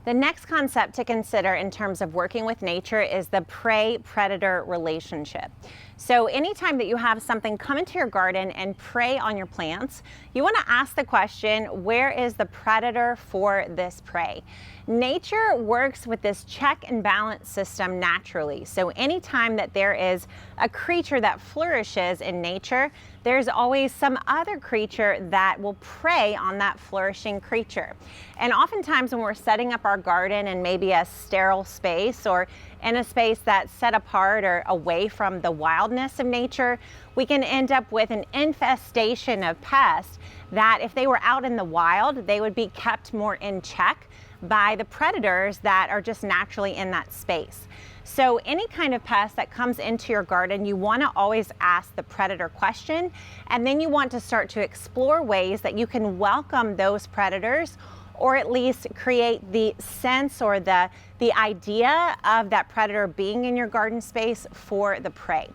The next concept to consider in terms of working with nature is the prey-predator relationship. So anytime that you have something come into your garden and prey on your plants, you want to ask the question, where is the predator for this prey? Nature works with this check and balance system naturally. So anytime that there is a creature that flourishes in nature, there's always some other creature that will prey on that flourishing creature. And oftentimes when we're setting up our garden in maybe a sterile space or in a space that's set apart or away from the wildness of nature, we can end up with an infestation of pests that if they were out in the wild, they would be kept more in check by the predators that are just naturally in that space. So any kind of pest that comes into your garden, you want to always ask the predator question, and then you want to start to explore ways that you can welcome those predators, or at least create the sense or the idea of that predator being in your garden space for the prey.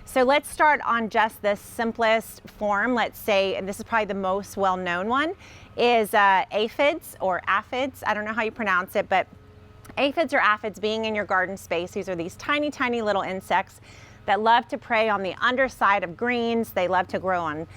So let's start on just the simplest form. Let's say, and this is probably the most well-known one, is aphids or aphids. I don't know how you pronounce it, but aphids or aphids being in your garden space. These are these tiny, tiny little insects that love to prey on the underside of greens. They love to grow on,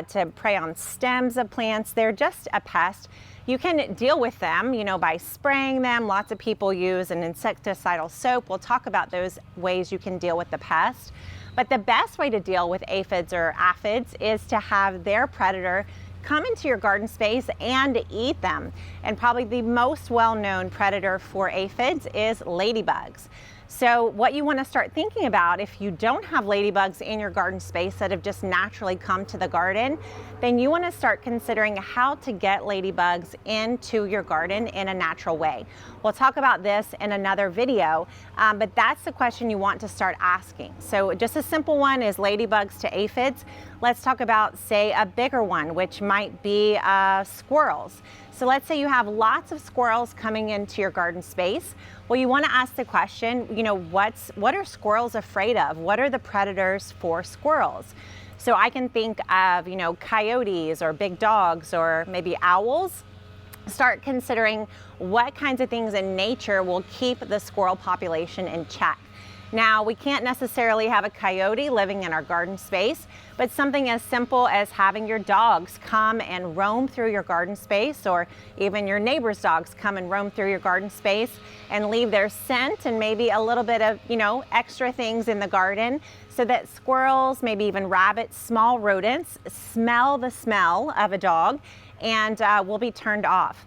to prey on stems of plants. They're just a pest. You can deal with them, by spraying them. Lots of people use an insecticidal soap. We'll talk about those ways you can deal with the pest. But the best way to deal with aphids or aphids is to have their predator come into your garden space and eat them. And probably the most well-known predator for aphids is ladybugs. So what you want to start thinking about, if you don't have ladybugs in your garden space that have just naturally come to the garden, then you want to start considering how to get ladybugs into your garden in a natural way. We'll talk about this in another video, but that's the question you want to start asking. So just a simple one is ladybugs to aphids. Let's talk about, say, a bigger one, which might be squirrels. So let's say you have lots of squirrels coming into your garden space. Well, you want to ask the question, what are squirrels afraid of? What are the predators for squirrels? So I can think of, coyotes or big dogs or maybe owls. Start considering what kinds of things in nature will keep the squirrel population in check. Now, we can't necessarily have a coyote living in our garden space, but something as simple as having your dogs come and roam through your garden space, or even your neighbor's dogs come and roam through your garden space and leave their scent and maybe a little bit of, extra things in the garden so that squirrels, maybe even rabbits, small rodents, smell the smell of a dog and will be turned off.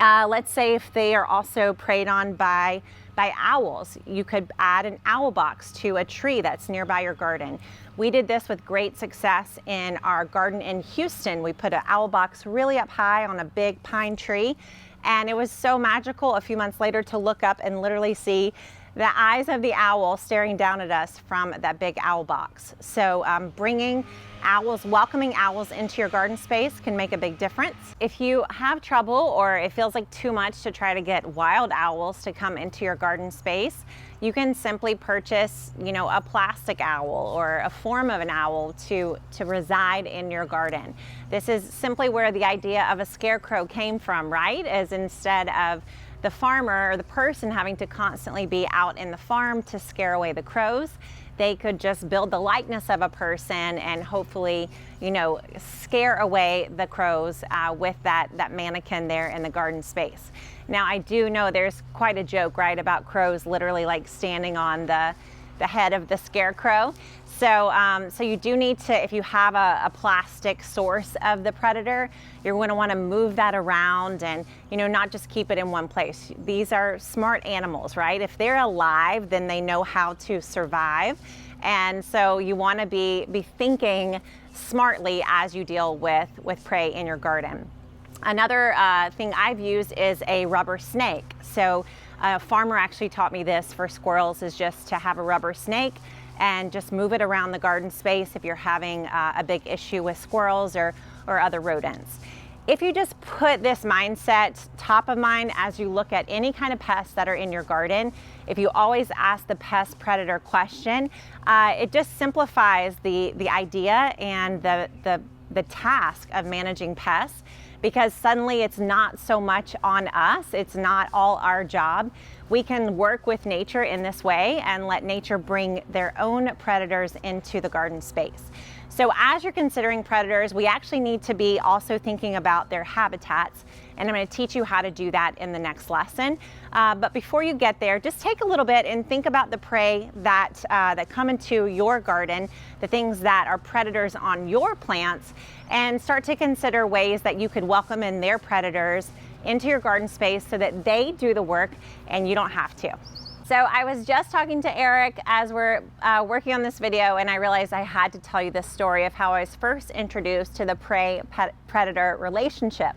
Let's say if they are also preyed on by owls, you could add an owl box to a tree that's nearby your garden. We did this with great success in our garden in Houston. We put an owl box really up high on a big pine tree, and it was so magical a few months later to look up and literally see the eyes of the owl staring down at us from that big owl box. So bringing owls, welcoming owls into your garden space can make a big difference. If you have trouble or it feels like too much to try to get wild owls to come into your garden space, you can simply purchase, a plastic owl or a form of an owl to reside in your garden. This is simply where the idea of a scarecrow came from, right? As instead of the farmer or the person having to constantly be out in the farm to scare away the crows, they could just build the likeness of a person and hopefully, scare away the crows with that mannequin there in the garden space. Now, I do know there's quite a joke, right, about crows literally like standing on the head of the scarecrow. So you do need to, if you have a plastic source of the predator, you're going to want to move that around and, not just keep it in one place. These are smart animals, right? If they're alive, then they know how to survive. And so you want to be thinking smartly as you deal with prey in your garden. Another thing I've used is a rubber snake. So a farmer actually taught me this for squirrels, is just to have a rubber snake and just move it around the garden space if you're having a big issue with squirrels or other rodents. If you just put this mindset top of mind as you look at any kind of pests that are in your garden, if you always ask the pest predator question, it just simplifies the idea and the task of managing pests, because suddenly it's not so much on us, it's not all our job. We can work with nature in this way and let nature bring their own predators into the garden space. So as you're considering predators, we actually need to be also thinking about their habitats, and I'm going to teach you how to do that in the next lesson. But before you get there, just take a little bit and think about the prey that come into your garden, the things that are predators on your plants, and start to consider ways that you could welcome in their predators into your garden space so that they do the work and you don't have to. So I was just talking to Eric as we're working on this video, and I realized I had to tell you this story of how I was first introduced to the prey-predator relationship.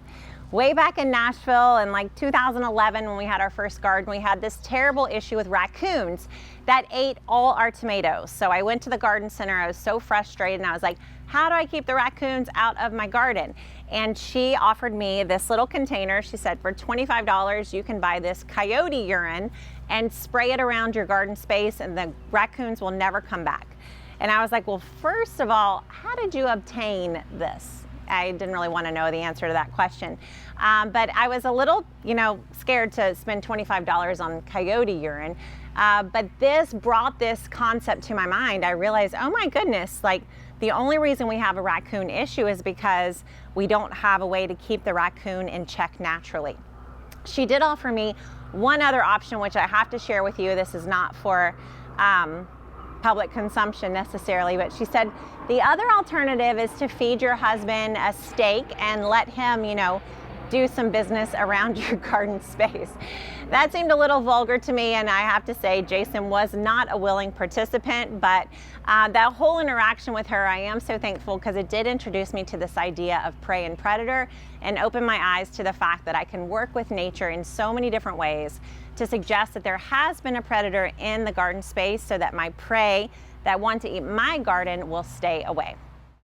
Way back in Nashville in like 2011, when we had our first garden, we had this terrible issue with raccoons that ate all our tomatoes. So I went to the garden center, I was so frustrated, and I was like, how do I keep the raccoons out of my garden? And she offered me this little container. She said, for $25, you can buy this coyote urine and spray it around your garden space, and the raccoons will never come back. And I was like, well, first of all, how did you obtain this? I didn't really want to know the answer to that question. But I was a little, scared to spend $25 on coyote urine. But this brought this concept to my mind. I realized, oh my goodness, like the only reason we have a raccoon issue is because we don't have a way to keep the raccoon in check naturally. She did offer me one other option, which I have to share with you. This is not for public consumption necessarily, but she said the other alternative is to feed your husband a steak and let him, do some business around your garden space. That seemed a little vulgar to me, and I have to say Jason was not a willing participant, but that whole interaction with her, I am so thankful, because it did introduce me to this idea of prey and predator and open my eyes to the fact that I can work with nature in so many different ways to suggest that there has been a predator in the garden space so that my prey that want to eat my garden will stay away.